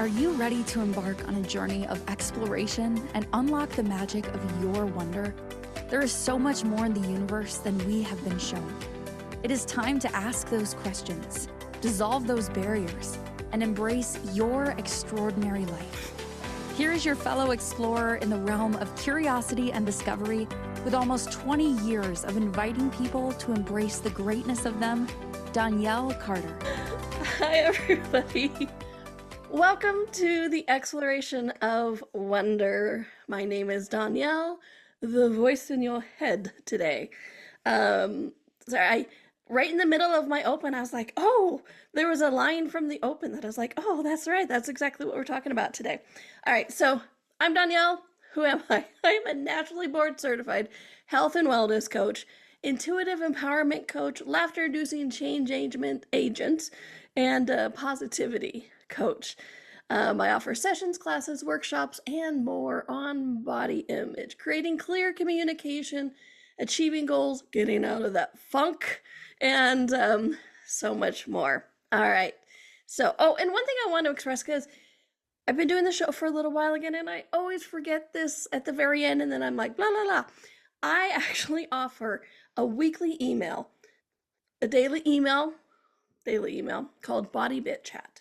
Are you ready to embark on a journey of exploration and unlock the magic of your wonder? There is so much more in the universe than we have been shown. It is time to ask those questions, dissolve those barriers, and embrace your extraordinary life. Here is your fellow explorer in the realm of curiosity and discovery, with almost 20 years of inviting people to embrace the greatness of them, Donnielle Carter. Hi, everybody. Welcome to the exploration of wonder. My name is Donnielle, the voice in your head today. Right in the middle of my open, I was like, oh, there was a line from the open that I was like, oh, that's right. That's exactly what we're talking about today. All right, so I'm Donnielle. Who am I? I'm a nationally board certified health and wellness coach, intuitive empowerment coach, laughter-inducing change agent, and positivity coach. I offer sessions, classes, workshops, and more on body image, creating clear communication, achieving goals, getting out of that funk, and so much more. All right. So, and one thing I want to express, because I've been doing the show for a little while again, and I always forget this at the very end, and then I'm like, blah, blah, blah. I actually offer a weekly email, a daily email called Body Bit Chat.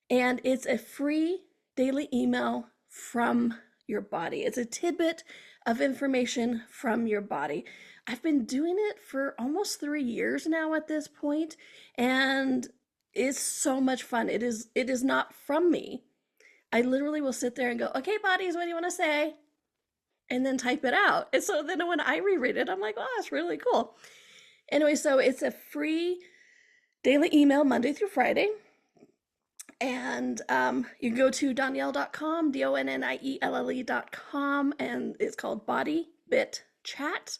And it's a free daily email from your body. It's a tidbit of information from your body. I've been doing it for almost 3 years now at this point, and it's so much fun. It is not from me. I literally will sit there and go, okay, bodies, what do you want to say? And then type it out. And so then when I reread it, I'm like, oh, that's really cool. Anyway, so it's a free daily email Monday through Friday. And you can go to donnielle.com, DONNIELLE.com, and it's called Body Bit Chat.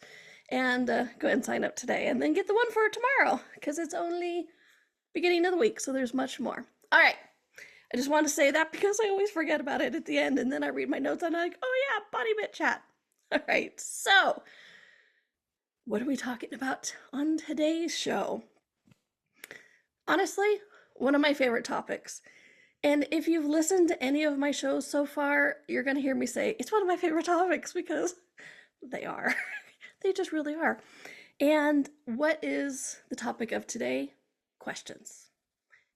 And go ahead and sign up today, and then get the one for tomorrow, because it's only beginning of the week, so there's much more. All right. I just want to say that because I always forget about it at the end, and then I read my notes, and I'm like, oh yeah, Body Bit Chat. All right, so what are we talking about on today's show? Honestly, one of my favorite topics. And if you've listened to any of my shows so far, you're going to hear me say it's one of my favorite topics, because they are. They just really are. And what is the topic of today? Questions.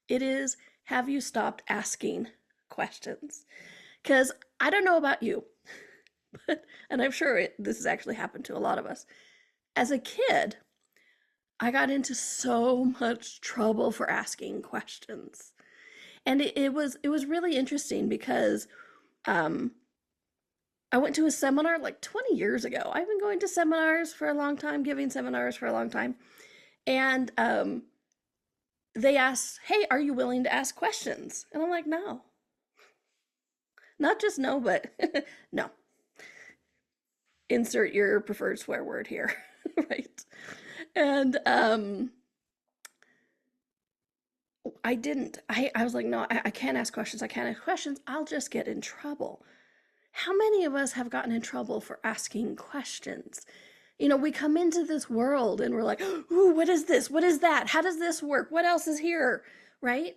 It is, have you stopped asking questions? Because I don't know about you, and I'm sure this has actually happened to a lot of us. As a kid, I got into so much trouble for asking questions. And it was really interesting, because I went to a seminar like 20 years ago. I've been going to seminars for a long time, giving seminars for a long time. And they asked, hey, are you willing to ask questions? And I'm like, no. Not just no, but no. Insert your preferred swear word here, right? And I didn't. I was like, no, I can't ask questions. I can't ask questions. I'll just get in trouble. How many of us have gotten in trouble for asking questions? You know, we come into this world and we're like, ooh, what is this? What is that? How does this work? What else is here? Right?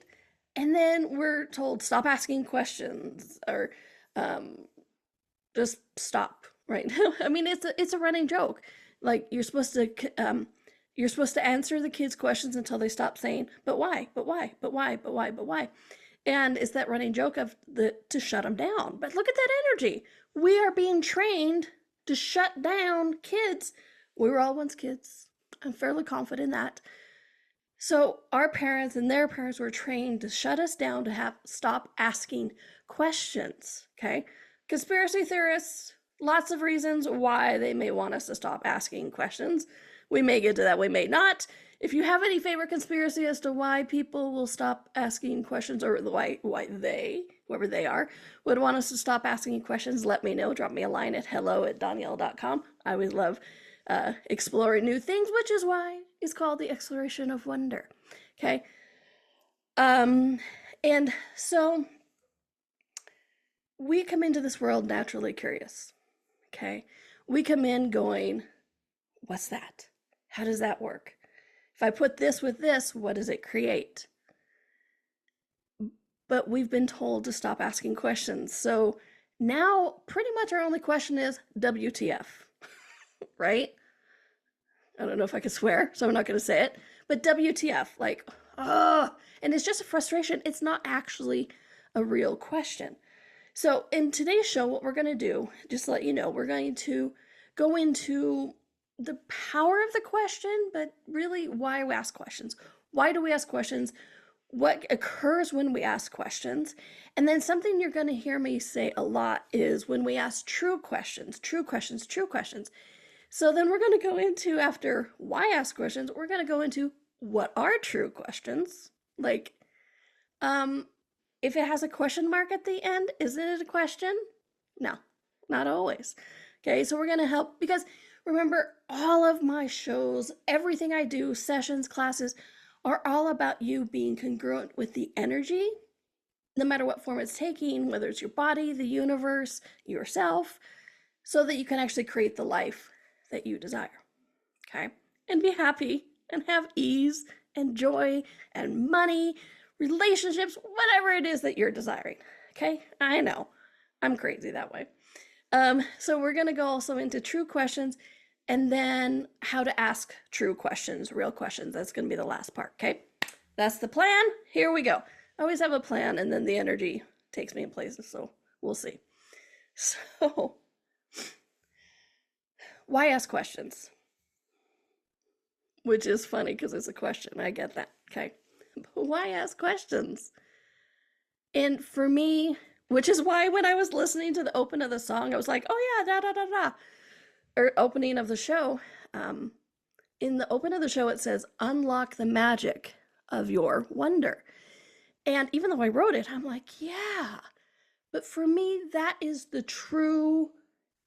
And then we're told, stop asking questions, or just stop, right? I mean, it's a running joke. Like, you're supposed to answer the kids' questions until they stop saying, but why, but why, but why, but why, but why? And it's that running joke of to shut them down. But look at that energy. We are being trained to shut down kids. We were all once kids. I'm fairly confident in that. So our parents and their parents were trained to shut us down, to stop asking questions, okay? Conspiracy theorists, lots of reasons why they may want us to stop asking questions. We may get to that, we may not. If you have any favorite conspiracy as to why people will stop asking questions, or why they, whoever they are, would want us to stop asking questions, let me know. Drop me a line at hello@donnielle.com. I always love exploring new things, which is why it's called the exploration of wonder. Okay. And so we come into this world naturally curious. Okay. We come in going, what's that? How does that work? If I put this with this, what does it create? but we've been told to stop asking questions. So now pretty much our only question is WTF, right? I don't know if I can swear, so I'm not going to say it, but WTF, like, oh, and it's just a frustration. It's not actually a real question. So in today's show, what we're going to do, just to let you know, we're going to go into the power of the question, but really why we ask questions. Why do we ask questions? What occurs when we ask questions? And then something you're going to hear me say a lot is when we ask true questions, true questions, true questions. So then we're going to go into, after why ask questions, we're going to go into what are true questions? Like, if it has a question mark at the end, isn't it a question? No, not always. Okay, so we're going to help, because remember, all of my shows, everything I do, sessions, classes, are all about you being congruent with the energy, no matter what form it's taking, whether it's your body, the universe, yourself, so that you can actually create the life that you desire. Okay, and be happy and have ease and joy and money, relationships, whatever it is that you're desiring. Okay, I know I'm crazy that way. So we're going to go also into true questions, and then how to ask true questions, real questions. That's going to be the last part. Okay, that's the plan. Here we go. I always have a plan, and then the energy takes me in places, so we'll see. So why ask questions? Which is funny because it's a question. I get that. Okay, but why ask questions? And for me, which is why when I was listening to the open of the song, I was like, oh yeah, da da da da, or opening of the show. In the open of the show, it says, unlock the magic of your wonder. And even though I wrote it, I'm like, yeah. But for me, that is the true,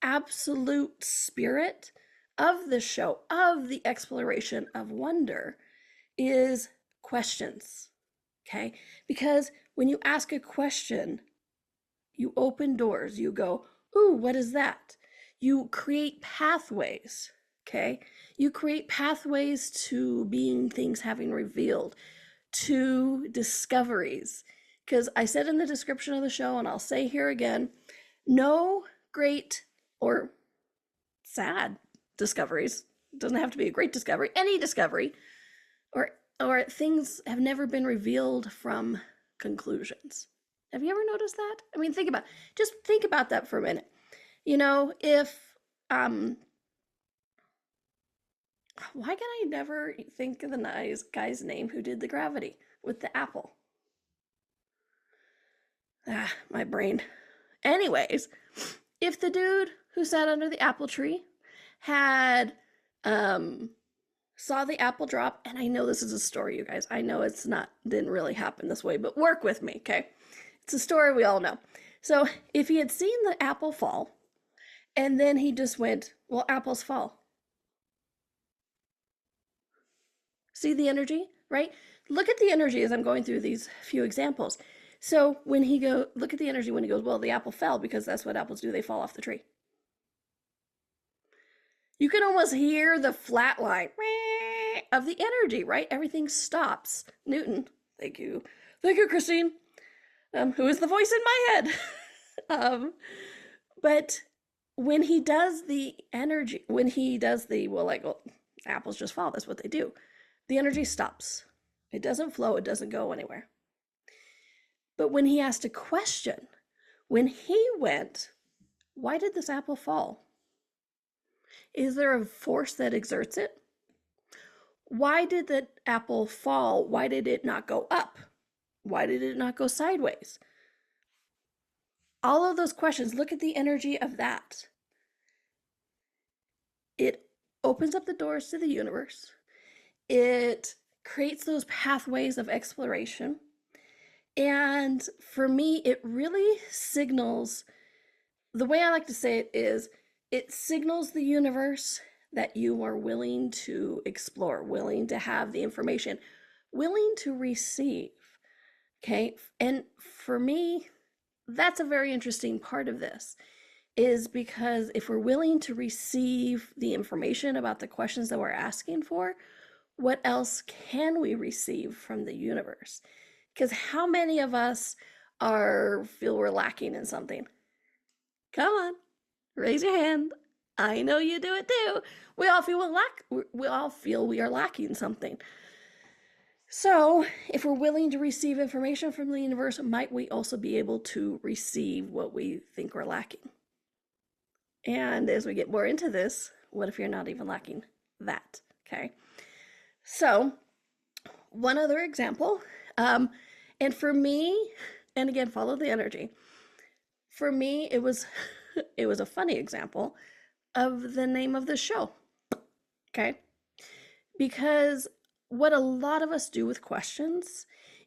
absolute spirit of the show, of the exploration of wonder, is questions. Okay? Because when you ask a question, you open doors. You go, ooh, what is that? You create pathways. Okay? You create pathways to being things having revealed, to discoveries. Because I said in the description of the show, and I'll say here again, no great or sad discoveries, doesn't have to be a great discovery, any discovery, or things have never been revealed from conclusions. Have you ever noticed that? I mean, just think about that for a minute. You know, if why can I never think of the nice guy's name who did the gravity with the apple? My brain. Anyways, if the dude who sat under the apple tree had saw the apple drop, and I know this is a story, you guys. I know didn't really happen this way, but work with me, okay? It's a story we all know. So if he had seen the apple fall, and then he just went, well, apples fall. See the energy, right? Look at the energy as I'm going through these few examples. So when look at the energy when he goes, well, the apple fell, because that's what apples do. They fall off the tree. You can almost hear the flat line of the energy, right? Everything stops. Newton, thank you. Thank you, Christine. Who is the voice in my head? But when he does the energy, apples just fall. That's what they do. The energy stops. It doesn't flow. It doesn't go anywhere. But when he asked a question, when he went, why did this apple fall? Is there a force that exerts it? Why did the apple fall? Why did it not go up? Why did it not go sideways? All of those questions, look at the energy of that. It opens up the doors to the universe. It creates those pathways of exploration. And for me, it really signals, the way I like to say it is, it signals the universe that you are willing to explore, willing to have the information, willing to receive. Okay. And for me, that's a very interesting part of this, is because if we're willing to receive the information about the questions that we're asking for, what else can we receive from the universe? Because how many of us feel we're lacking in something? Come on, raise your hand. I know you do it too. We all feel we are lacking something. So, if we're willing to receive information from the universe, might we also be able to receive what we think we're lacking? And as we get more into this, what if you're not even lacking that? Okay. So, one other example, and for me, and again, follow the energy. For me, it was it was a funny example of the name of the show. Okay. Because what a lot of us do with questions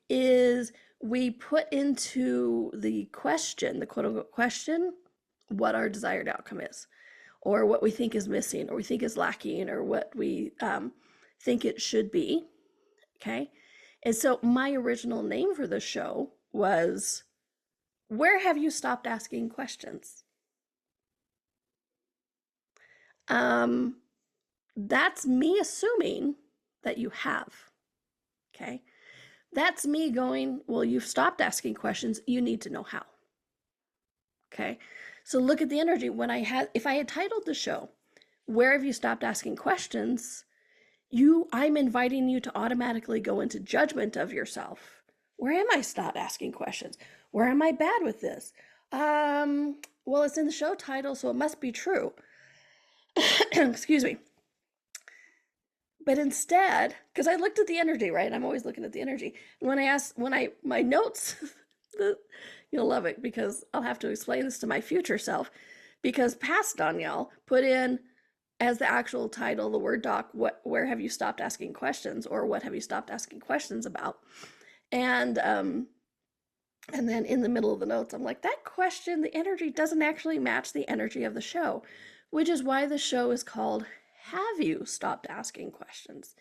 is we put into the question, the quote unquote question, what our desired outcome is, or what we think is missing, or we think is lacking, or what we think it should be. Okay. And so my original name for the show was, Where Have You Stopped Asking Questions? That's me assuming that you have. Okay. That's me going, well, you've stopped asking questions. You need to know how. Okay. So look at the energy. If I had titled the show, Where Have You Stopped Asking Questions? I'm inviting you to automatically go into judgment of yourself. Where am I stopped asking questions? Where am I bad with this? Well, it's in the show title, so it must be true. Excuse me. But instead, because I looked at the energy, right? I'm always looking at the energy. And my notes, you'll love it because I'll have to explain this to my future self, because past Donnielle put in as the actual title, the Word doc, where have you stopped asking questions, or what have you stopped asking questions about? And then in the middle of the notes, I'm like, that question, the energy doesn't actually match the energy of the show, which is why the show is called Have You Stopped Asking Questions?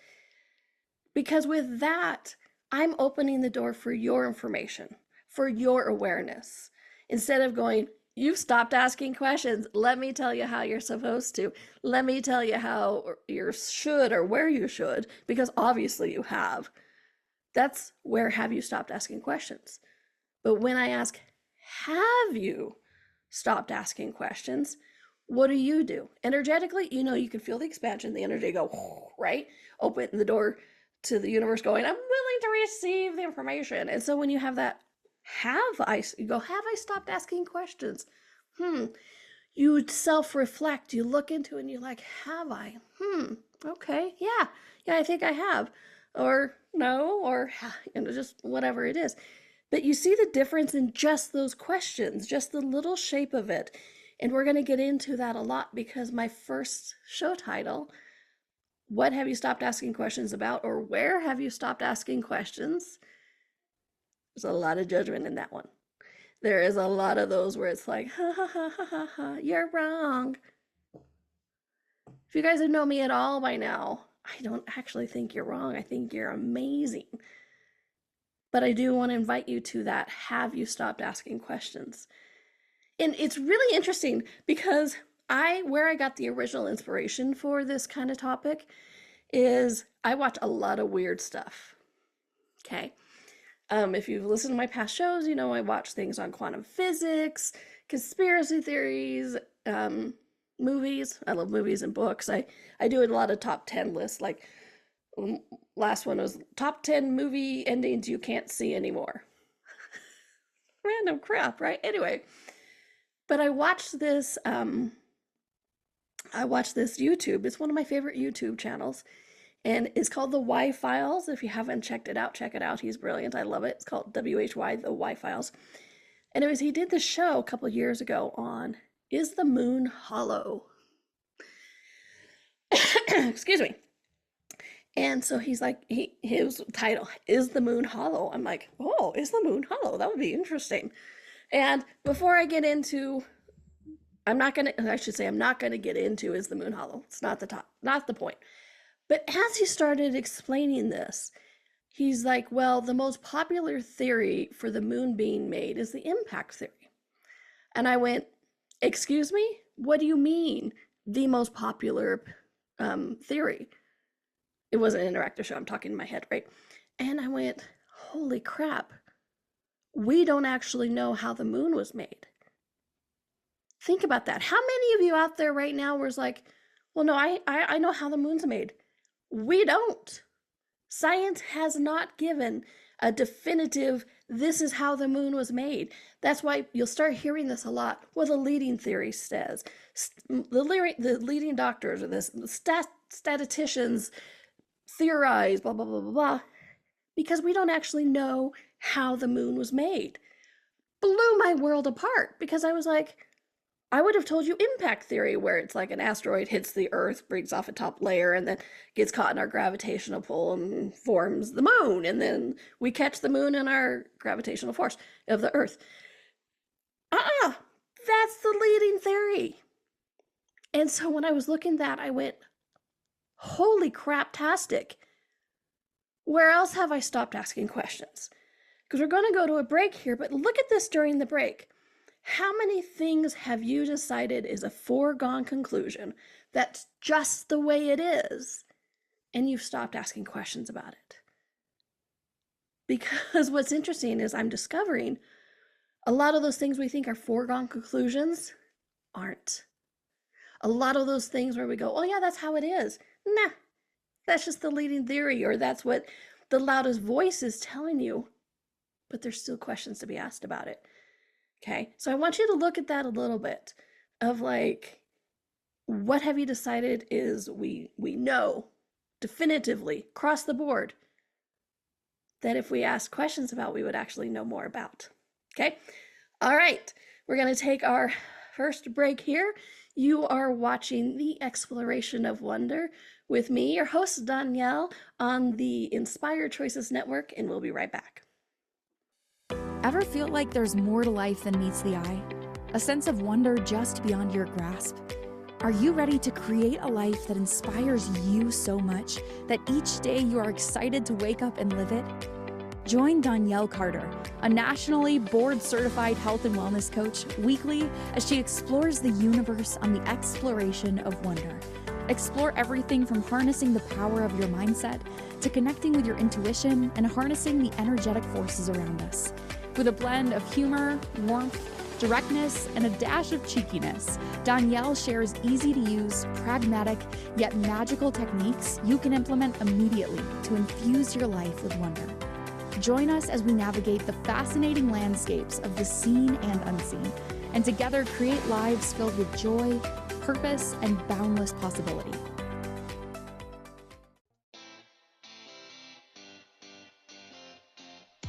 Because with that, I'm opening the door for your information, for your awareness. Instead of going, you've stopped asking questions, let me tell you how you're supposed to. Let me tell you how you should, or where you should, because obviously you have. That's where have you stopped asking questions. But when I ask, have you stopped asking questions? What do? Energetically, you can feel the expansion, the energy go, right? Open the door to the universe going, I'm willing to receive the information. And so when you have that, you go, have I stopped asking questions? You self-reflect, you look into it and you're like, have I? Okay, yeah, I think I have. Or no, or just whatever it is. But you see the difference in just those questions, just the little shape of it. And we're going to get into that a lot, because my first show title, What Have You Stopped Asking Questions About? Or Where Have You Stopped Asking Questions? There's a lot of judgment in that one. There is a lot of those where it's like, ha ha ha ha ha ha, you're wrong. If you guys would know me at all by now, I don't actually think you're wrong. I think you're amazing. But I do want to invite you to that, have you stopped asking questions? And it's really interesting because where I got the original inspiration for this kind of topic is I watch a lot of weird stuff. Okay. If you've listened to my past shows, I watch things on quantum physics, conspiracy theories, movies. I love movies and books. I do a lot of top 10 lists. Like last one was top 10 movie endings you can't see anymore. Random crap, right? Anyway, but I watched this YouTube. It's one of my favorite YouTube channels, and it's called The Why Files. If you haven't checked it out, check it out. He's brilliant. I love it. It's called WHY, The Why Files. And he did this show a couple years ago on, Is the Moon Hollow? Excuse me. And so he's like, his title, Is the Moon Hollow? I'm like, oh, is the moon hollow? That would be interesting. And before I get into, I'm not going to get into Is the Moon Hollow. It's not the point. But as he started explaining this, he's like, well, the most popular theory for the moon being made is the impact theory. And I went, excuse me? What do you mean, the most popular theory? It wasn't an interactive show. I'm talking in my head, right? And I went, holy crap, we don't actually know how the moon was made. Think about that. How many of you out there right now was like, well, no, I know how the moon's made. We don't. Science has not given a definitive, this is how the moon was made. That's why you'll start hearing this a lot. Well, the leading theory says, the leading doctors or the statisticians theorize, blah, blah, blah, blah, blah, because we don't actually know how the moon was made. Blew my world apart because I was like, I would have told you impact theory, where it's like an asteroid hits the Earth, breaks off a top layer, and then gets caught in our gravitational pull and forms the moon. And then we catch the moon in our gravitational force of the Earth. That's the leading theory. And so when I was looking at that, I went, holy crap-tastic. Where else have I stopped asking questions? Because we're going to go to a break here, but look at this during the break. How many things have you decided is a foregone conclusion, that's just the way it is, and you've stopped asking questions about it? Because what's interesting is I'm discovering a lot of those things we think are foregone conclusions aren't. A lot of those things where we go, oh yeah, that's how it is. Nah, that's just the leading theory, or that's what the loudest voice is telling you, but there's still questions to be asked about it. Okay, so I want you to look at that a little bit of like, what have you decided is we know definitively across the board that if we ask questions about, we would actually know more about. Okay, all right, we're going to take our first break here. You are watching The Exploration of Wonder with me, your host, Donnielle, on the Inspired Choices Network, and we'll be right back. Ever feel like there's more to life than meets the eye? A sense of wonder just beyond your grasp? Are you ready to create a life that inspires you so much that each day you are excited to wake up and live it? Join Donnielle Carter, a nationally board-certified health and wellness coach, weekly as she explores the universe on the exploration of wonder. Explore everything from harnessing the power of your mindset to connecting with your intuition and harnessing the energetic forces around us. With a blend of humor, warmth, directness, and a dash of cheekiness, Donnielle shares easy-to-use, pragmatic, yet magical techniques you can implement immediately to infuse your life with wonder. Join us as we navigate the fascinating landscapes of the seen and unseen, and together create lives filled with joy, purpose, and boundless possibility.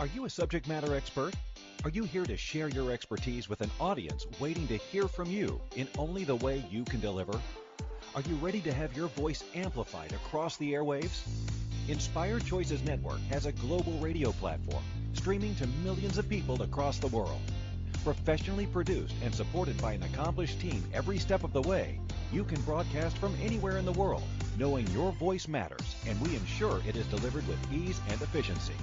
Are you a subject matter expert? Are you here to share your expertise with an audience waiting to hear from you in only the way you can deliver? Are you ready to have your voice amplified across the airwaves? Inspired Choices Network has a global radio platform streaming to millions of people across the world. Professionally produced and supported by an accomplished team every step of the way, you can broadcast from anywhere in the world, knowing your voice matters, and we ensure it is delivered with ease and efficiency.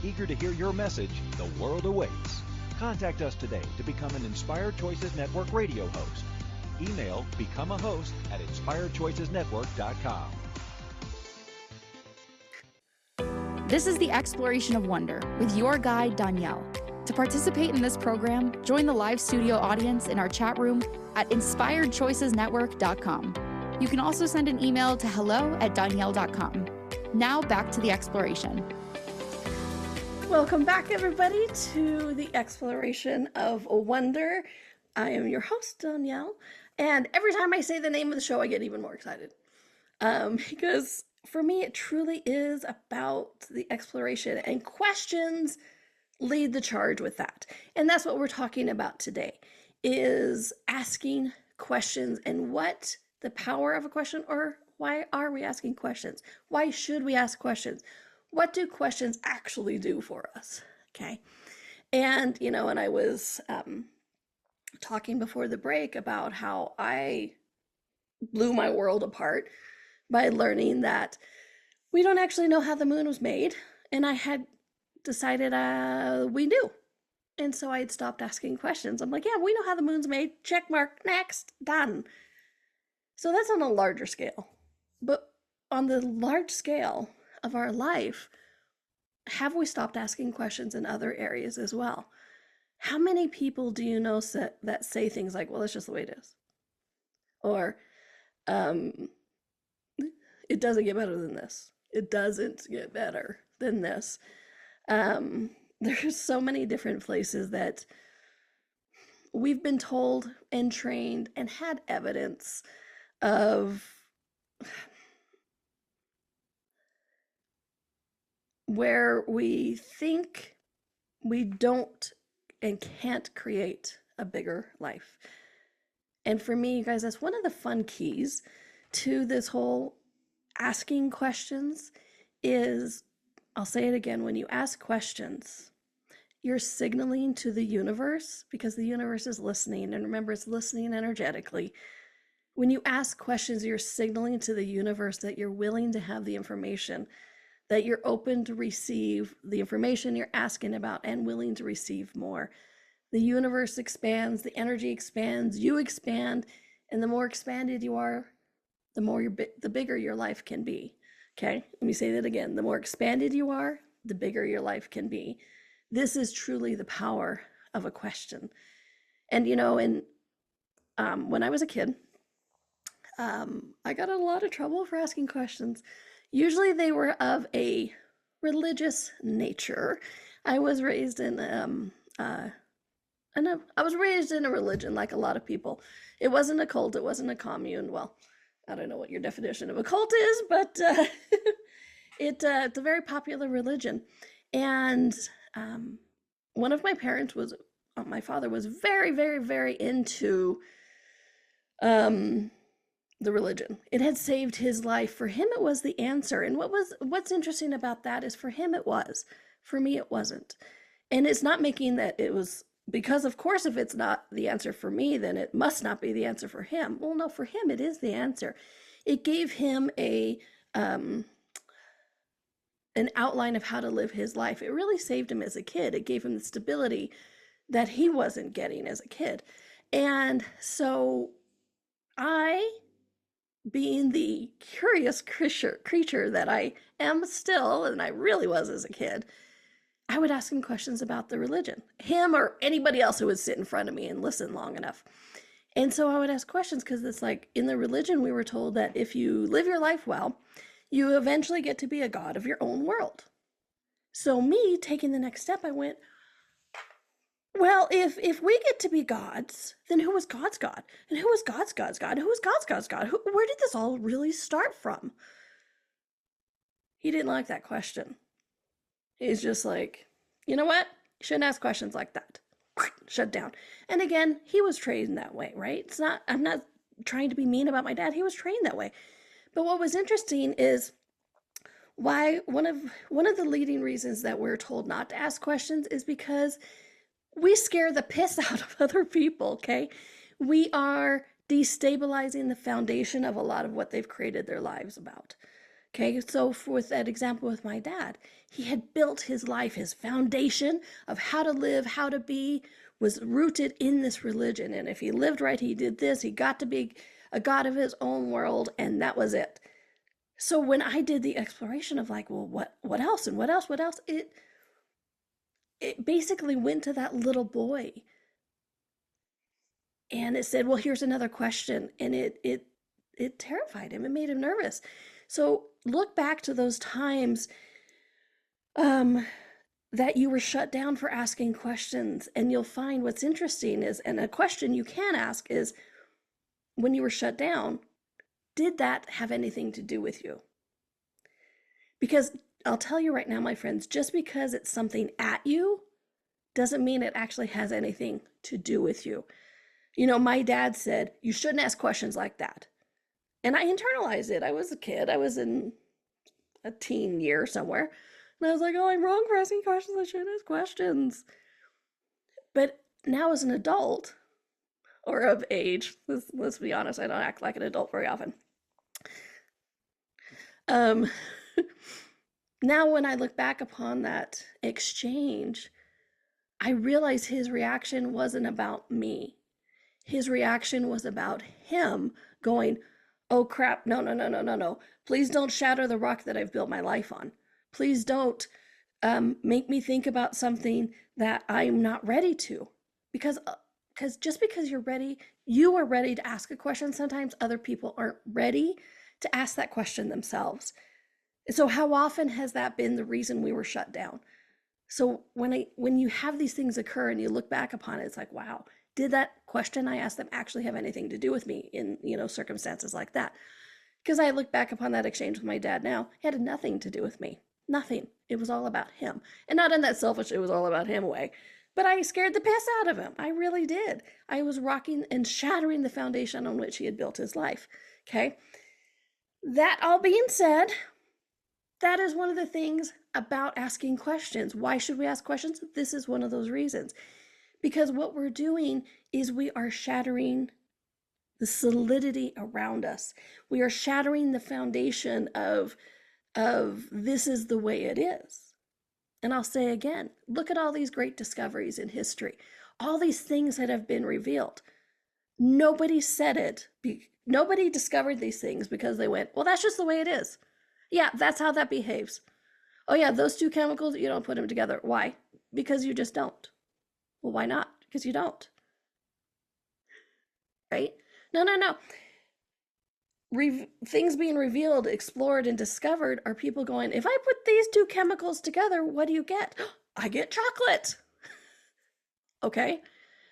Eager to hear your message, the world awaits. Contact us today to become an Inspired Choices Network radio host. Email become a host at inspiredchoicesnetwork.com. This is the Exploration of Wonder with your guide, Donnielle. To participate in this program, join the live studio audience in our chat room at inspiredchoicesnetwork.com. You can also send an email to hello@donnielle.com. Now back to the exploration. Welcome back, everybody, to The Exploration of Wonder. I am your host, Donnielle, and every time I say the name of the show, I get even more excited. Because for me, it truly is about the exploration, and questions lead the charge with that. And that's what we're talking about today, is asking questions and what the power of a question, or why are we asking questions? Why should we ask questions? What do questions actually do for us? Okay. And, you know, and I was talking before the break about how I blew my world apart by learning that we don't actually know how the moon was made. And I had decided we knew. And so I had stopped asking questions. I'm like, yeah, we know how the moon's made. Check mark, next, done. So that's on a larger scale. But on the large scale of our life, have we stopped asking questions in other areas as well? How many people do you know that say things like, well, it's just the way it is? Or, um, it doesn't get better than this. It doesn't get better than this. There's so many different places that we've been told and trained and had evidence of where we think we don't and can't create a bigger life. And for me, you guys, that's one of the fun keys to this whole asking questions is, I'll say it again, when you ask questions, you're signaling to the universe, because the universe is listening, and remember, it's listening energetically. When you ask questions, you're signaling to the universe that you're willing to have the information, that you're open to receive the information you're asking about and willing to receive more. The universe expands, the energy expands, you expand, and the more expanded you are, the more the bigger your life can be. Okay, let me say that again. The more expanded you are, the bigger your life can be. This is truly the power of a question. And you know, when I was a kid, I got in a lot of trouble for asking questions. Usually they were of a religious nature. I was raised in I was raised in a religion like a lot of people. It wasn't a cult, it wasn't a commune. Well, I don't know what your definition of a cult is, but it's a very popular religion. And one of my parents was, my father was very, very, very into the religion. It had saved his life. For him, it was the answer. And what's interesting about that is for him, it was. For me, it wasn't. And it's not making that it was, because of course, if it's not the answer for me, then it must not be the answer for him. Well, no, for him, it is the answer. It gave him an outline of how to live his life. It really saved him as a kid. It gave him the stability that he wasn't getting as a kid. And so I, being the curious creature that I am still, and I really was as a kid, I would ask him questions about the religion, him or anybody else who would sit in front of me and listen long enough. And so I would ask questions because it's like in the religion, we were told that if you live your life well, you eventually get to be a god of your own world. So me taking the next step, I went, well, if we get to be gods, then who was God's God? And who was God's God? Who was God's God? Where did this all really start from? He didn't like that question. He's just like, you know what? You shouldn't ask questions like that. Shut down. And again, he was trained that way, right? I'm not trying to be mean about my dad. He was trained that way. But what was interesting is why one of the leading reasons that we're told not to ask questions is because we scare the piss out of other people, okay? We are destabilizing the foundation of a lot of what they've created their lives about. Okay, so with that example with my dad, he had built his life, his foundation of how to live, how to be, was rooted in this religion. And if he lived right, he did this, he got to be a god of his own world, and that was it. So when I did the exploration of like, well, what else and what else, it basically went to that little boy. And it said, well, here's another question. And it terrified him. It made him nervous. So look back to those times that you were shut down for asking questions. And you'll find what's interesting is, and a question you can ask is, when you were shut down, did that have anything to do with you? Because I'll tell you right now, my friends, just because it's something at you doesn't mean it actually has anything to do with you. You know, my dad said, you shouldn't ask questions like that. And I internalized it. I was a kid. I was in a teen year somewhere. And I was like, oh, I'm wrong for asking questions. I shouldn't ask questions. But now as an adult, or of age, let's be honest, I don't act like an adult very often. Now when I look back upon that exchange, I realize his reaction wasn't about me. His reaction was about him going, oh crap, no. Please don't shatter the rock that I've built my life on. Please don't make me think about something that I'm not ready to. Because just because you are ready to ask a question, sometimes other people aren't ready to ask that question themselves. So how often has that been the reason we were shut down? So when you have these things occur and you look back upon it, it's like, wow, did that question I asked them actually have anything to do with me in, circumstances like that? Because I look back upon that exchange with my dad now, it had nothing to do with me. Nothing. It was all about him. And not in that selfish, it was all about him way. But I scared the piss out of him. I really did. I was rocking and shattering the foundation on which he had built his life. Okay. That all being said, that is one of the things about asking questions. Why should we ask questions? This is one of those reasons. Because what we're doing is we are shattering the solidity around us. We are shattering the foundation of this is the way it is. And I'll say again, look at all these great discoveries in history, all these things that have been revealed. Nobody said it. Nobody discovered these things because they went, well, that's just the way it is. Yeah, that's how that behaves. Oh yeah, those two chemicals, you don't put them together. Why? Because you just don't. Well, why not? Because you don't. Right? No. Things being revealed, explored, and discovered are people going, if I put these two chemicals together, what do you get? I get chocolate. Okay.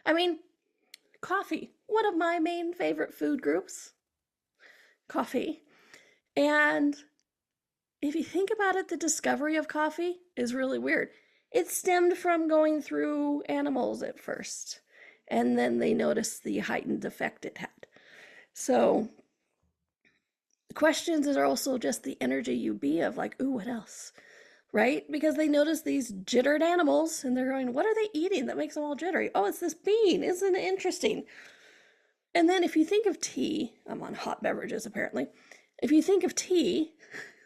I mean, coffee, one of my main favorite food groups, coffee. And if you think about it, the discovery of coffee is really weird. It stemmed from going through animals at first, and then they noticed the heightened effect it had. So questions are also just the energy you be of like, ooh, what else? Right? Because they notice these jittered animals and they're going, what are they eating that makes them all jittery? Oh, it's this bean. Isn't it interesting? And then if you think of tea, I'm on hot beverages apparently. If you think of tea,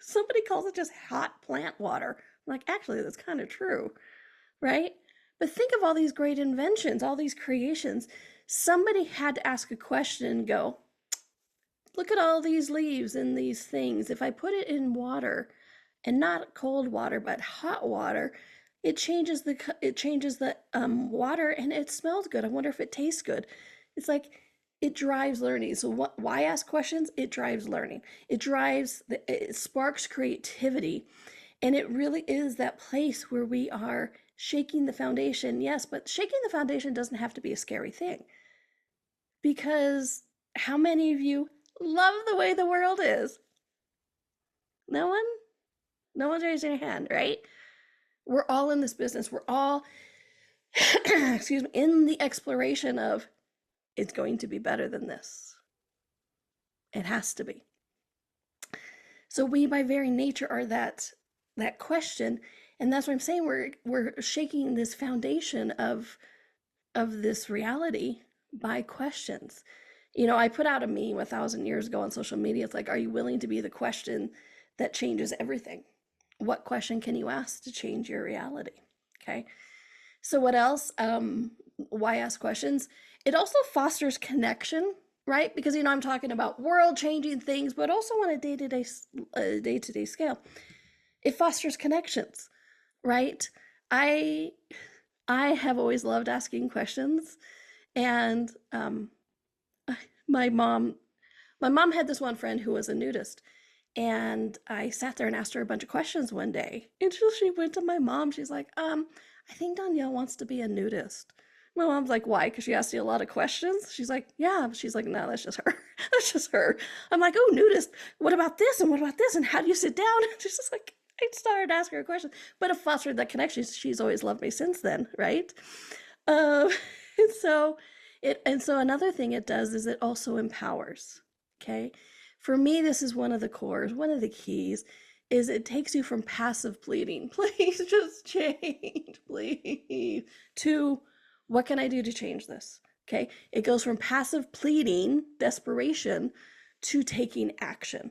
somebody calls it just hot plant water. I'm like, actually, that's kind of true, right? But think of all these great inventions, all these creations. Somebody had to ask a question and go, look at all these leaves and these things. If I put it in water, and not cold water, but hot water, it changes the water and it smells good. I wonder if it tastes good. It's like it drives learning. So why ask questions? It drives learning. It sparks creativity. And it really is that place where we are shaking the foundation. Yes, but shaking the foundation doesn't have to be a scary thing. Because how many of you love the way the world is? No one? No one's raising their hand, right? We're all in this business. We're all, excuse me, in the exploration of it's going to be better than this. It has to be. So we, by very nature, are that question, and that's what I'm saying. We're shaking this foundation of this reality by questions. I put out a meme 1,000 years ago on social media. It's like, are you willing to be the question that changes everything? What question can you ask to change your reality? Okay. So what else? Why ask questions? It also fosters connection, right? Because, I'm talking about world-changing things, but also on a day-to-day scale. It fosters connections, right? I have always loved asking questions. And my mom had this one friend who was a nudist. And I sat there and asked her a bunch of questions one day. Until she went to my mom. She's like, I think Donnielle wants to be a nudist. My mom's like, why? Because she asked you a lot of questions? She's like, yeah. She's like, no, that's just her. That's just her. I'm like, oh, nudist. What about this? And what about this? And how do you sit down? She's just like, I started asking her questions. But it fostered that connection. She's always loved me since then, right? And so another thing it does is it also empowers, okay? For me, this is one of the cores, one of the keys, is it takes you from passive pleading, please just change, please, to what can I do to change this? Okay, it goes from passive pleading, desperation, to taking action.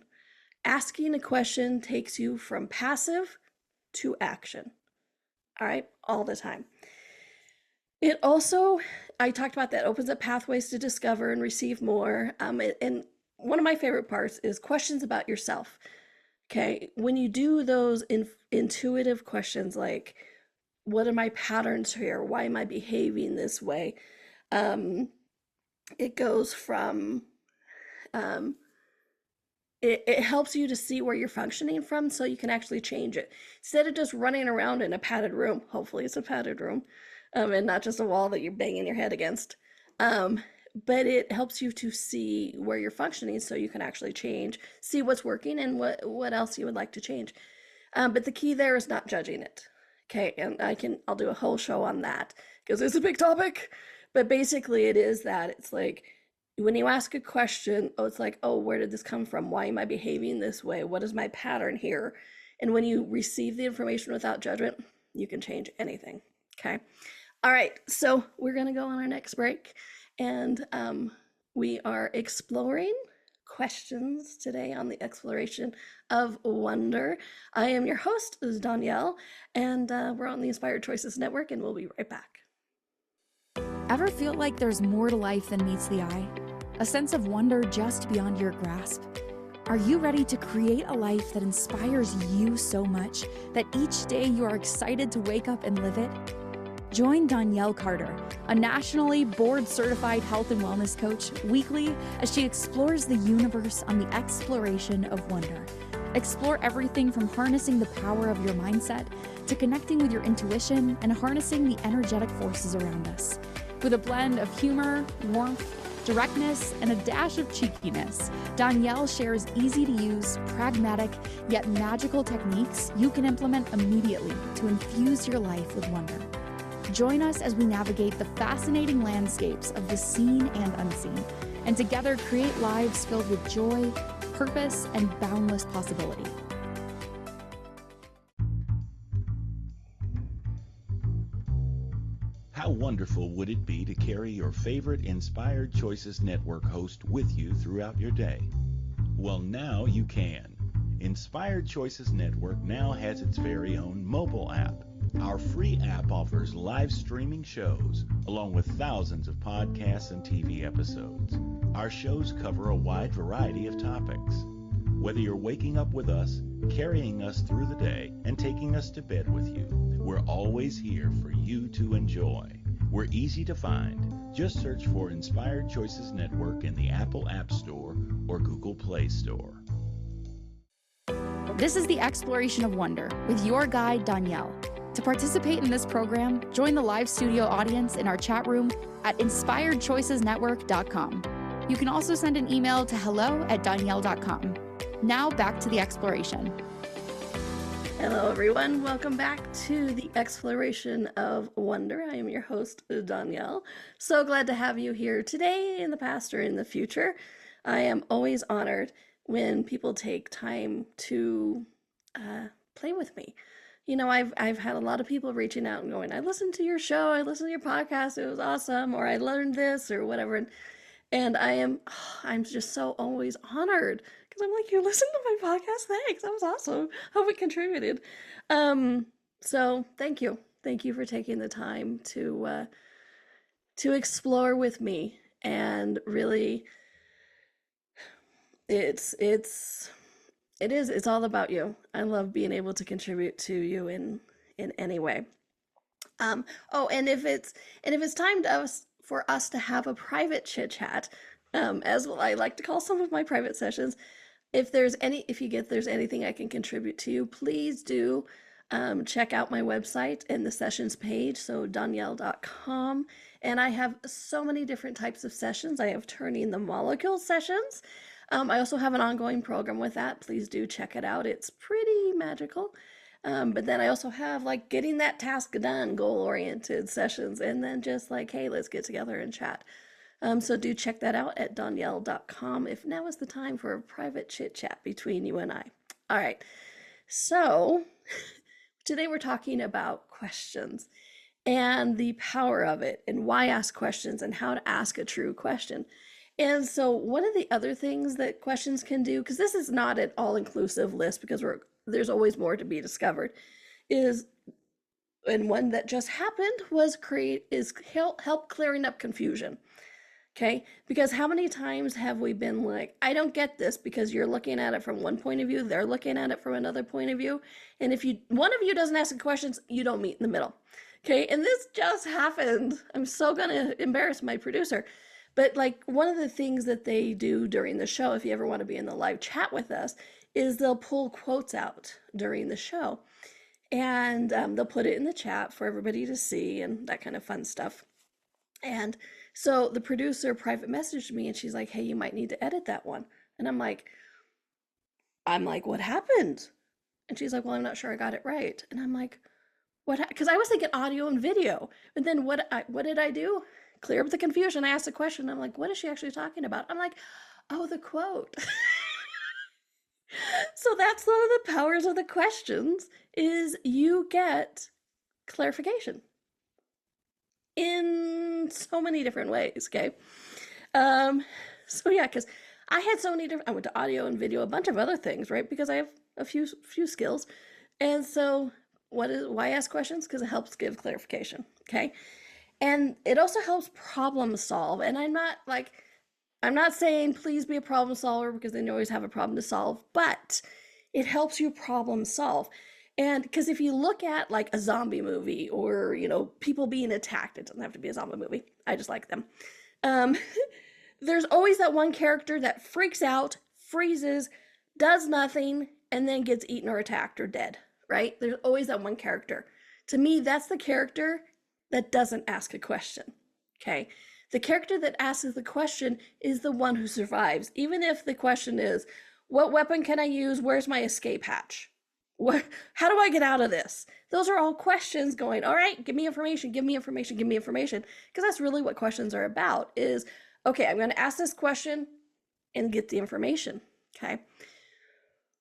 Asking a question takes you from passive to action. All right, all the time. It also, I talked about that, opens up pathways to discover and receive more. And one of my favorite parts is questions about yourself. Okay, when you do those intuitive questions like, what are my patterns here? Why am I behaving this way? It goes from, um, it helps you to see where you're functioning from so you can actually change it. Instead of just running around in a padded room, hopefully it's a padded room, and not just a wall that you're banging your head against. But it helps you to see where you're functioning so you can actually change, see what's working and what else you would like to change. But the key there is not judging it. Okay, and I'll do a whole show on that because it's a big topic. But basically it is that it's like when you ask a question, it's like, oh, where did this come from? Why am I behaving this way? What is my pattern here? And when you receive the information without judgment, you can change anything. Okay. All right, so we're gonna go on our next break, and we are exploring questions today on the exploration of wonder. I am your host, Donnielle, and we're on the Inspired Choices Network, and we'll be right back. Ever feel like there's more to life than meets the eye? A sense of wonder just beyond your grasp? Are you ready to create a life that inspires you so much that each day you are excited to wake up and live it? Join Donnielle Carter, a nationally board-certified health and wellness coach, weekly as she explores the universe on the exploration of wonder. Explore everything from harnessing the power of your mindset to connecting with your intuition and harnessing the energetic forces around us. With a blend of humor, warmth, directness, and a dash of cheekiness, Donnielle shares easy-to-use, pragmatic, yet magical techniques you can implement immediately to infuse your life with wonder. Join us as we navigate the fascinating landscapes of the seen and unseen, and together create lives filled with joy, purpose, and boundless possibility. How wonderful would it be to carry your favorite Inspired Choices Network host with you throughout your day? Well, now you can. Inspired Choices Network now has its very own mobile app. Our free app offers live streaming shows, along with thousands of podcasts and TV episodes. Our shows cover a wide variety of topics. Whether you're waking up with us, carrying us through the day, and taking us to bed with you, we're always here for you to enjoy. We're easy to find. Just search for Inspired Choices Network in the Apple App Store or Google Play Store. This is the Exploration of Wonder with your guide, Donnielle. To participate in this program, join the live studio audience in our chat room at inspiredchoicesnetwork.com. You can also send an email to hello@donnielle.com. Now back to the exploration. Hello, everyone. Welcome back to the Exploration of Wonder. I am your host, Donnielle. So glad to have you here today, in the past, or in the future. I am always honored when people take time to play with me. You know, I've had a lot of people reaching out and going, I listened to your show, I listened to your podcast, it was awesome, or I learned this, or whatever. And I'm just so always honored because I'm like, you listened to my podcast? Thanks, that was awesome. Hope it contributed. So thank you for taking the time to explore with me, and really, it's all about you. I love being able to contribute to you in any way. And if it's time for us to have a private chit chat, as I like to call some of my private sessions, if there's anything I can contribute to you, please do check out my website and the sessions page, so donnielle.com. And I have so many different types of sessions. I have turning the molecule sessions. I also have an ongoing program with that. Please do check it out. It's pretty magical. But then I also have like getting that task done, goal-oriented sessions, and then just like, hey, let's get together and chat. So do check that out at donnielle.com if now is the time for a private chit chat between you and I. All right. So today we're talking about questions and the power of it, and why ask questions, and how to ask a true question. And so one of the other things that questions can do, because this is not an all-inclusive list, because there's always more to be discovered, and one that just happened was help clearing up confusion. Okay, because how many times have we been like, I don't get this, because you're looking at it from one point of view, they're looking at it from another point of view. And if one of you doesn't ask the questions, you don't meet in the middle. Okay, and this just happened. I'm so gonna embarrass my producer. But like, one of the things that they do during the show, if you ever want to be in the live chat with us, is they'll pull quotes out during the show. And they'll put it in the chat for everybody to see and that kind of fun stuff. And so the producer private messaged me and she's like, hey, you might need to edit that one. And I'm like, what happened? And she's like, well, I'm not sure I got it right. And I'm like, what? Because I was thinking audio and video. And then what did I do? Clear up the confusion. I asked a question. I'm like, what is she actually talking about? I'm like, oh, the quote. So that's one of the powers of the questions, is you get clarification in so many different ways. Okay. So yeah, because I had so many different, I went to audio and video, a bunch of other things, right? Because I have a few skills. And so why ask questions? Because it helps give clarification. Okay. And it also helps problem solve. And I'm not saying please be a problem solver, because then you always have a problem to solve, but it helps you problem solve. And because if you look at like a zombie movie, or, people being attacked, it doesn't have to be a zombie movie. I just like them. There's always that one character that freaks out, freezes, does nothing, and then gets eaten or attacked or dead, right? There's always that one character. To me, that's the character that doesn't ask a question. Okay. The character that asks the question is the one who survives, even if the question is, what weapon can I use? Where's my escape hatch? How do I get out of this? Those are all questions going, all right, give me information, give me information, give me information. Because that's really what questions are about, is, okay, I'm going to ask this question and get the information. Okay.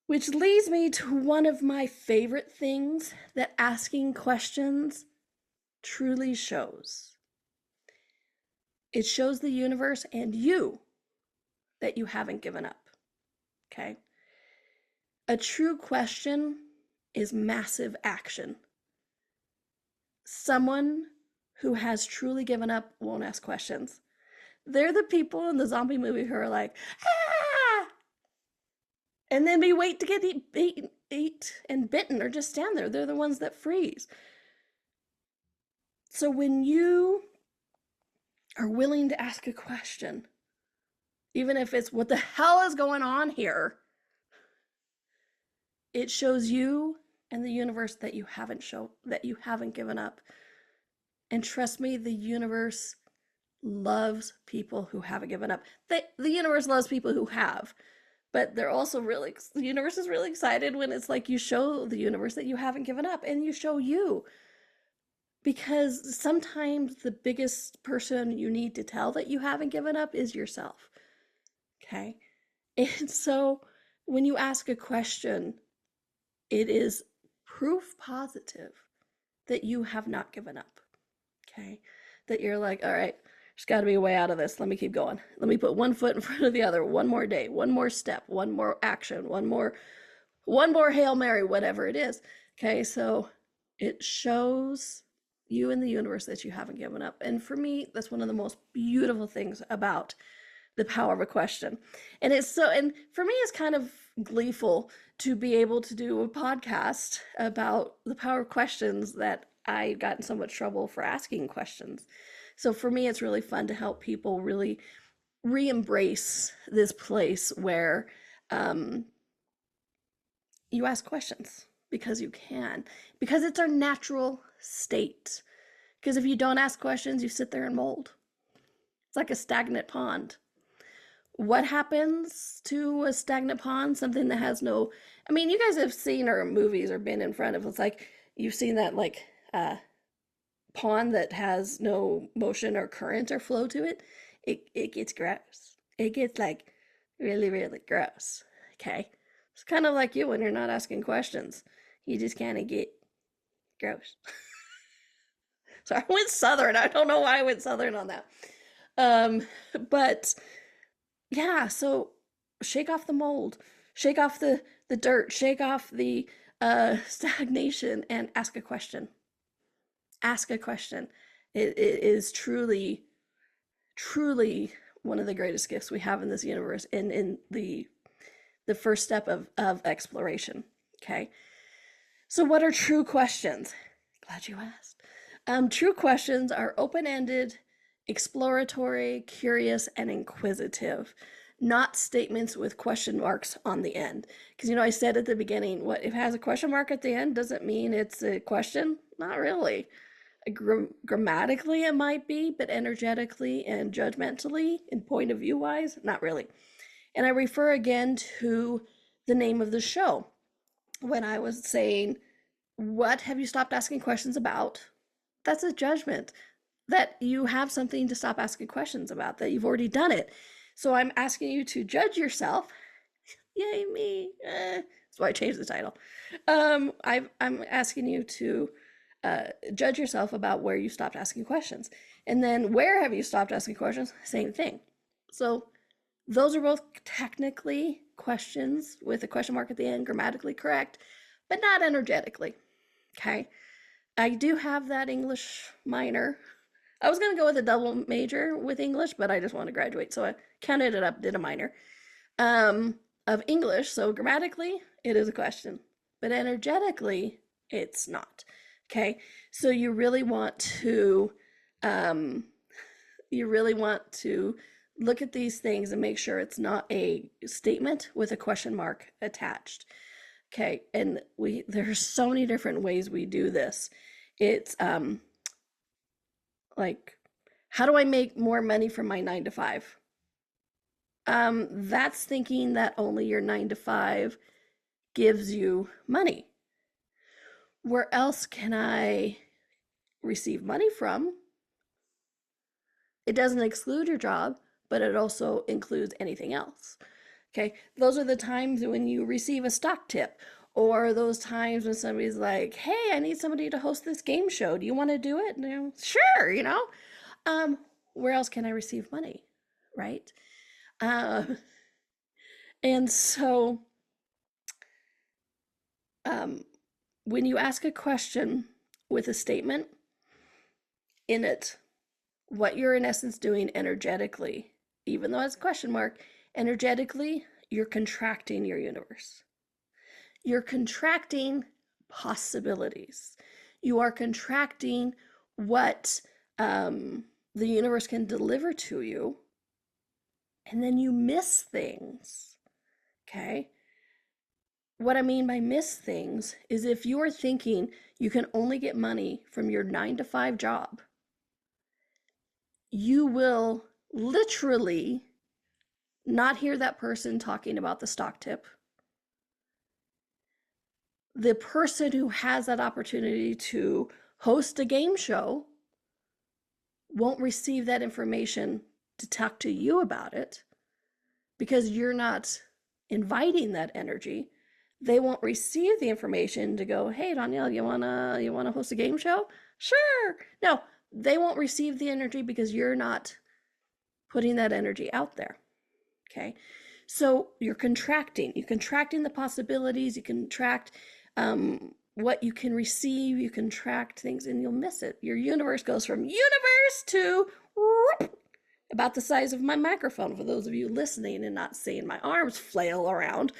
Which leads me to one of my favorite things that asking questions truly shows. It shows the universe and you that you haven't given up. Okay? A true question is massive action. Someone who has truly given up won't ask questions. They're the people in the zombie movie who are like, ah! And then we wait to get eaten and bitten, or just stand there. They're the ones that freeze. So when you are willing to ask a question, even if it's what the hell is going on here, it shows you and the universe that you haven't given up. And trust me, the universe loves people who haven't given up. The universe loves people who have, but they're also the universe is really excited when it's like you show the universe that you haven't given up, and you show you. Because sometimes the biggest person you need to tell that you haven't given up is yourself. Okay? And so when you ask a question, it is proof positive that you have not given up. Okay? That you're like, all right, there's got to be a way out of this. Let me keep going. Let me put one foot in front of the other. One more day, one more step, one more action, one more Hail Mary, whatever it is. Okay? So it shows you in the universe that you haven't given up. And for me, that's one of the most beautiful things about the power of a question. And for me, it's kind of gleeful to be able to do a podcast about the power of questions, that I got in so much trouble for asking questions. So for me, it's really fun to help people really re-embrace this place where you ask questions because you can, because it's our natural state. Because if you don't ask questions, you sit there and mold. It's like a stagnant pond. What happens to a stagnant pond? Something that has no, you guys have seen or movies or been in front of, it's like, you've seen that like pond that has no motion or current or flow to it. It gets gross. It gets like really, really gross. Okay. It's kind of like you when you're not asking questions. You just kind of get gross. So I went Southern. I don't know why I went Southern on that. But yeah, so shake off the mold, shake off the dirt, shake off the stagnation, and ask a question. Ask a question. It is truly truly one of the greatest gifts we have in this universe and in the first step of exploration. Okay. So what are true questions? Glad you asked. True questions are open-ended, exploratory, curious, and inquisitive, not statements with question marks on the end. Because, I said at the beginning, what if it has a question mark at the end, does it mean it's a question? Not really. Grammatically, it might be, but energetically and judgmentally and point of view wise, not really. And I refer again to the name of the show. When I was saying, what have you stopped asking questions about? That's a judgment that you have something to stop asking questions about, that you've already done it. So I'm asking you to judge yourself. Yay me. That's why I changed the title. I'm asking you to judge yourself about where you stopped asking questions. And then where have you stopped asking questions? Same thing. So those are both technically questions with a question mark at the end, grammatically correct, but not energetically. Okay. I do have that English minor. I was going to go with a double major with English, but I just want to graduate. So I counted it up, did a minor of English. So grammatically, it is a question, but energetically, it's not. Okay. So you really want to look at these things and make sure it's not a statement with a question mark attached. Okay. And there's so many different ways we do this. It's like, how do I make more money from my 9 to 5? That's thinking that only your 9 to 5 gives you money. Where else can I receive money from? It doesn't exclude your job, but it also includes anything else. Okay, those are the times when you receive a stock tip, or those times when somebody's like, hey, I need somebody to host this game show. Do you want to do it? And sure, where else can I receive money, right? And so when you ask a question with a statement in it, what you're in essence doing energetically, even though it's a question mark, energetically, you're contracting your universe. You're contracting possibilities. You are contracting what the universe can deliver to you, and then you miss things. Okay? What I mean by miss things is if you are thinking you can only get money from your 9 to 5 job, you will literally not hear that person talking about the stock tip. The person who has that opportunity to host a game show won't receive that information to talk to you about it because you're not inviting that energy. They won't receive the information to go, hey, Donnielle, you wanna host a game show? Sure. No, they won't receive the energy because you're not putting that energy out there. Okay. So you're contracting. You're contracting the possibilities. You contract what you can receive. You contract things and you'll miss it. Your universe goes from universe to whoop, about the size of my microphone. For those of you listening and not seeing my arms flail around,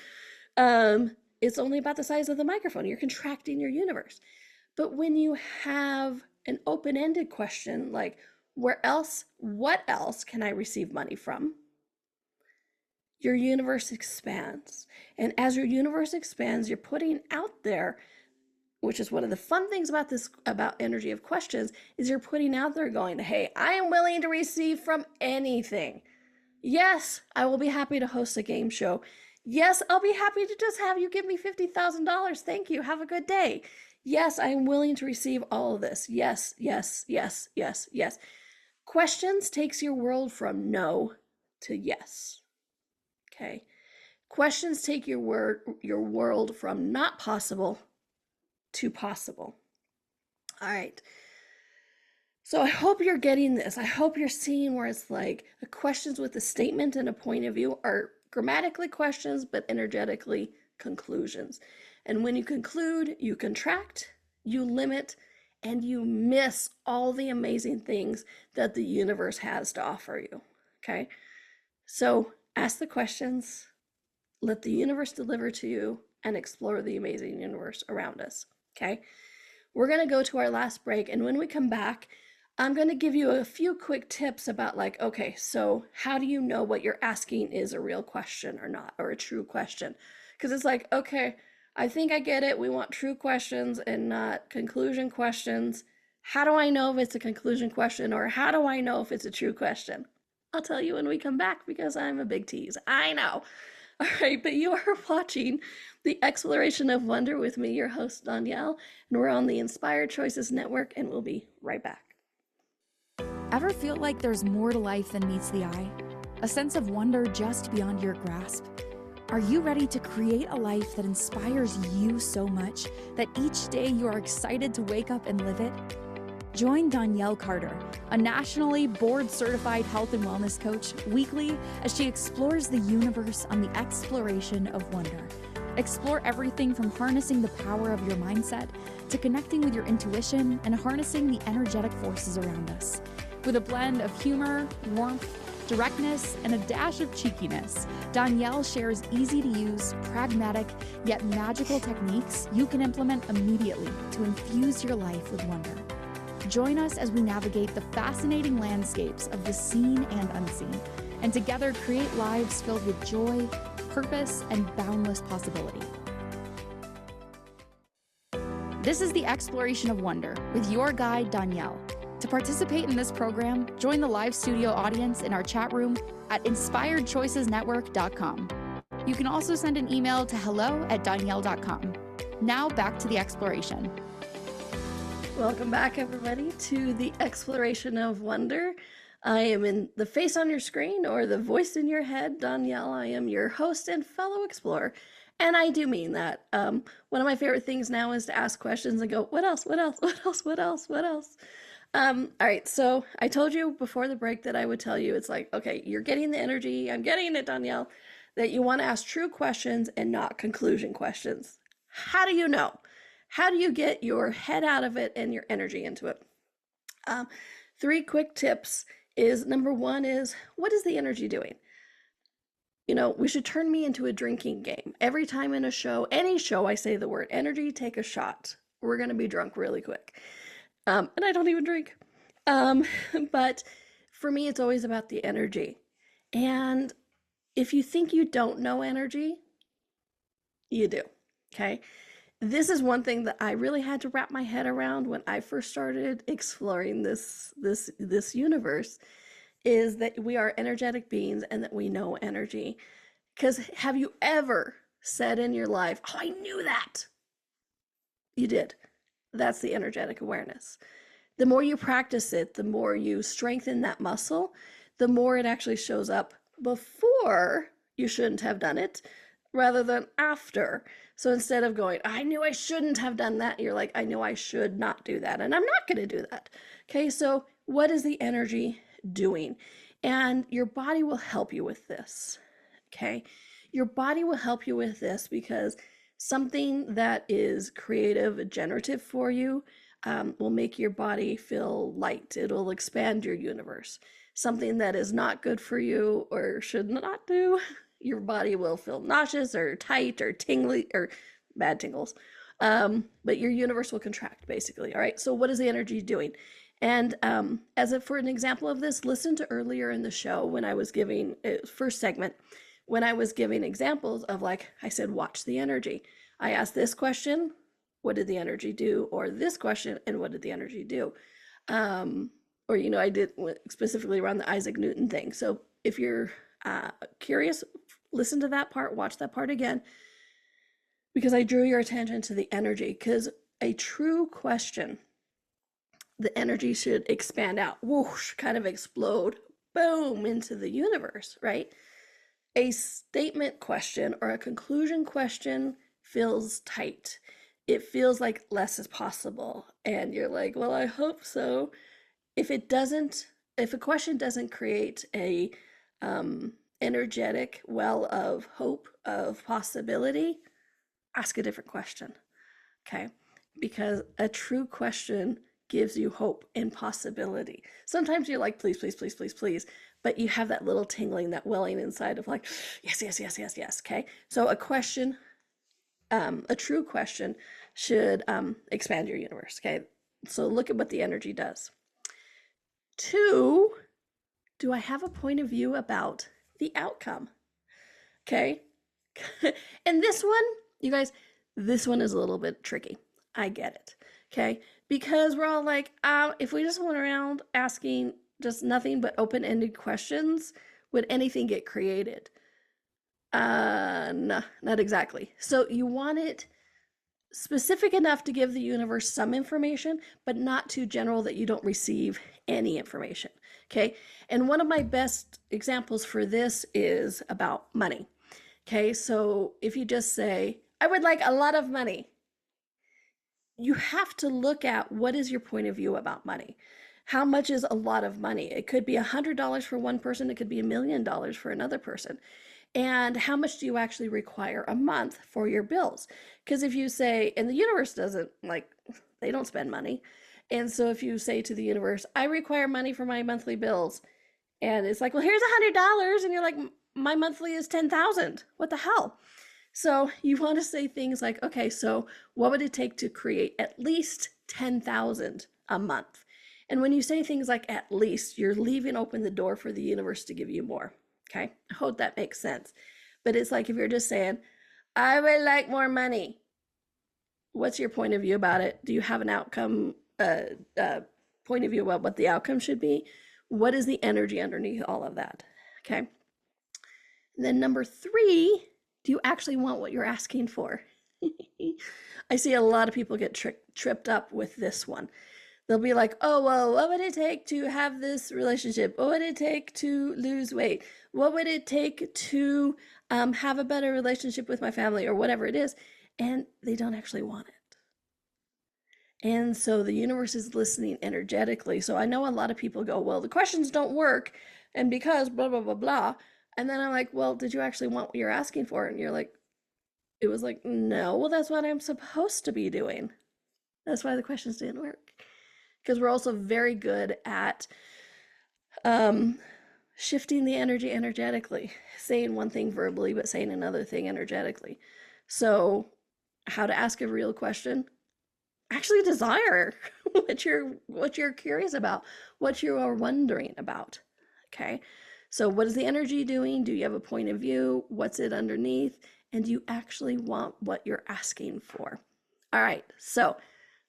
it's only about the size of the microphone. You're contracting your universe. But when you have an open-ended question like, what else can I receive money from? Your universe expands. And as your universe expands, you're putting out there, which is one of the fun things about energy of questions, is you're putting out there going, hey, I am willing to receive from anything. Yes, I will be happy to host a game show. Yes, I'll be happy to just have you give me $50,000. Thank you. Have a good day. Yes, I am willing to receive all of this. Yes, yes, yes, yes, yes. Questions takes your world from no to yes. Okay. Questions take your world from not possible to possible. All right. So I hope you're getting this. I hope you're seeing where it's like the questions with a statement and a point of view are grammatically questions, but energetically conclusions. And when you conclude, you contract, you limit, and you miss all the amazing things that the universe has to offer you. Okay? So ask the questions, let the universe deliver to you, and explore the amazing universe around us. Okay? We're going to go to our last break, and when we come back, I'm going to give you a few quick tips about like, okay, so how do you know what you're asking is a real question or not, or a true question? Because it's like, okay, I think I get it. We want true questions and not conclusion questions. How do I know if it's a conclusion question, or how do I know if it's a true question? I'll tell you when we come back, because I'm a big tease. I know. All right, but you are watching the Exploration of Wonder with me, your host, Donnielle, and we're on the Inspired Choices Network, and we'll be right back. Ever feel like there's more to life than meets the eye? A sense of wonder just beyond your grasp? Are you ready to create a life that inspires you so much that each day you are excited to wake up and live it? Join Donnielle Carter, a nationally board-certified health and wellness coach, weekly as she explores the universe on the Exploration of Wonder. Explore everything from harnessing the power of your mindset to connecting with your intuition and harnessing the energetic forces around us. With a blend of humor, warmth, directness, and a dash of cheekiness, Donnielle shares easy-to-use, pragmatic, yet magical techniques you can implement immediately to infuse your life with wonder. Join us as we navigate the fascinating landscapes of the seen and unseen, and together create lives filled with joy, purpose, and boundless possibility. This is the Exploration of Wonder with your guide, Donnielle. To participate in this program, join the live studio audience in our chat room at inspiredchoicesnetwork.com. You can also send an email to hello@donnielle.com. Now back to the exploration. Welcome back, everybody, to the Exploration of Wonder. I am in the face on your screen, or the voice in your head, Donnielle. I am your host and fellow explorer, and I do mean that. One of my favorite things now is to ask questions and go, what else, what else, what else, what else, what else? All right, so I told you before the break that I would tell you, it's like, okay, you're getting the energy, I'm getting it, Donnielle, that you want to ask true questions and not conclusion questions. How do you know? How do you get your head out of it and your energy into it? 3 quick tips is, number 1 is, what is the energy doing? You know, we should turn me into a drinking game. Every time in a show, any show, I say the word energy, take a shot. We're going to be drunk really quick. And I don't even drink. But for me, it's always about the energy. And if you think you don't know energy, you do, okay? This is one thing that I really had to wrap my head around when I first started exploring this universe, is that we are energetic beings and that we know energy. Because have you ever said in your life, oh, I knew that? You did. That's the energetic awareness. The more you practice it, the more you strengthen that muscle, the more it actually shows up before you shouldn't have done it, rather than after. So instead of going, I knew I shouldn't have done that, you're like, I know I should not do that, and I'm not going to do that. Okay, so what is the energy doing? And your body will help you with this. Okay, your body will help you with this because something that is creative, generative for you will make your body feel light. It'll expand your universe. Something that is not good for you or should not do, your body will feel nauseous or tight or tingly or bad tingles. But your universe will contract, basically. All right. So what is the energy doing? And for an example of this, listen to earlier in the show when I was giving first segment, when I was giving examples of, like I said, watch the energy. I asked this question, what did the energy do? Or this question, and what did the energy do? Or, you know, I did specifically around the Isaac Newton thing. So if you're curious, listen to that part, watch that part again, because I drew your attention to the energy. Because a true question, the energy should expand out, whoosh, kind of explode, boom, into the universe, right? A statement question or a conclusion question feels tight. It feels like less is possible. And you're like, well, I hope so. If a question doesn't create a energetic well of hope, of possibility, ask a different question, okay? Because a true question gives you hope and possibility. Sometimes you're like, please, please, please, please, please, but you have that little tingling, that welling inside of like, yes, yes, yes, yes, yes. Okay. So a question, a true question should expand your universe. Okay. So look at what the energy does. 2, do I have a point of view about the outcome? Okay. And this one, you guys, this one is a little bit tricky. I get it. Okay. Because we're all like, if we just went around asking just nothing but open-ended questions, would anything get created? No, not exactly. So you want it specific enough to give the universe some information, but not too general that you don't receive any information. Okay. And one of my best examples for this is about money. Okay. So if you just say, I would like a lot of money, you have to look at what is your point of view about money. How much is a lot of money? It could be $100 for one person. It could be $1 million for another person. And how much do you actually require a month for your bills? Because if you say, and the universe doesn't, like, they don't spend money. And so if you say to the universe, I require money for my monthly bills, and it's like, well, here's $100, and you're like, my monthly is 10,000. What the hell? So you want to say things like, okay, so what would it take to create at least 10,000 a month? And when you say things like at least, you're leaving open the door for the universe to give you more. Okay, I hope that makes sense. But it's like if you're just saying, I would like more money. What's your point of view about it? Do you have an outcome, point of view about what the outcome should be? What is the energy underneath all of that? Okay. And then number 3, do you actually want what you're asking for? I see a lot of people get tripped up with this one. They'll be like, oh, well, what would it take to have this relationship? What would it take to lose weight? What would it take to have a better relationship with my family, or whatever it is? And they don't actually want it. And so the universe is listening energetically. So I know a lot of people go, well, the questions don't work, and because blah, blah, blah, blah. And then I'm like, well, did you actually want what you're asking for? And you're like, it was like, no, well, that's what I'm supposed to be doing. That's why the questions didn't work. Because we're also very good at shifting the energy energetically, saying one thing verbally, but saying another thing energetically. So how to ask a real question? Actually desire what you're curious about, what you are wondering about. Okay. So what is the energy doing? Do you have a point of view? What's it underneath? And do you actually want what you're asking for? All right. So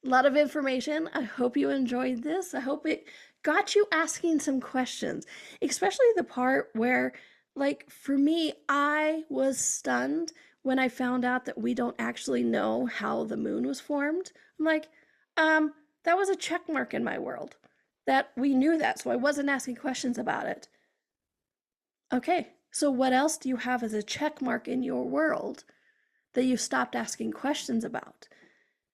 a lot of information. I hope you enjoyed this. I hope it got you asking some questions, especially the part where, like, for me, I was stunned when I found out that we don't actually know how the moon was formed. I'm like, that was a check mark in my world that we knew that, so I wasn't asking questions about it. Okay, so what else do you have as a check mark in your world that you stopped asking questions about?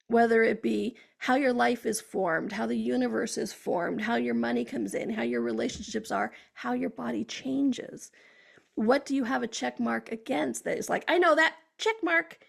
Whether it be how your life is formed, how the universe is formed, how your money comes in, how your relationships are, how your body changes. What do you have a check mark against that is like, I know that check mark,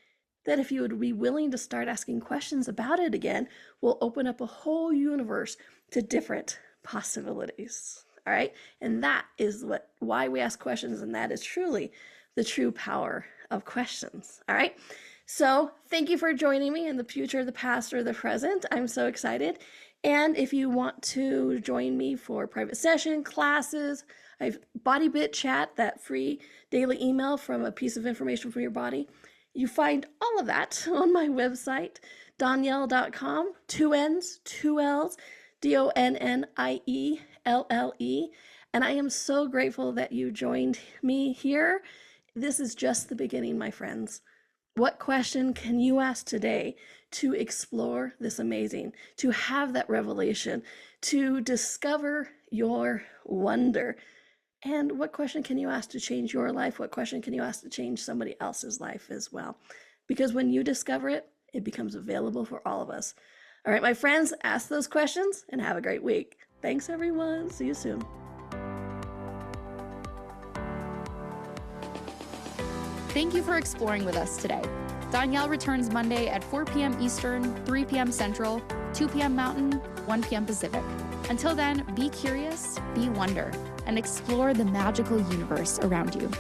that if you would be willing to start asking questions about it again, will open up a whole universe to different possibilities. All right. And that is why we ask questions. And that is truly the true power of questions. All right. So thank you for joining me in the future, the past, or the present. I'm so excited. And if you want to join me for private session, classes, I have Body Bit Chat, that free daily email from a piece of information from your body. You find all of that on my website, Donnielle.com, 2 N's, 2 L's, DONNIELLE. And I am so grateful that you joined me here. This is just the beginning, my friends. What question can you ask today to explore this amazing, to have that revelation, to discover your wonder? And what question can you ask to change your life? What question can you ask to change somebody else's life as well? Because when you discover it, it becomes available for all of us. All right, my friends, ask those questions and have a great week. Thanks, everyone. See you soon. Thank you for exploring with us today. Donnielle returns Monday at 4 p.m. Eastern, 3 p.m. Central, 2 p.m. Mountain, 1 p.m. Pacific. Until then, be curious, be wonder, and explore the magical universe around you.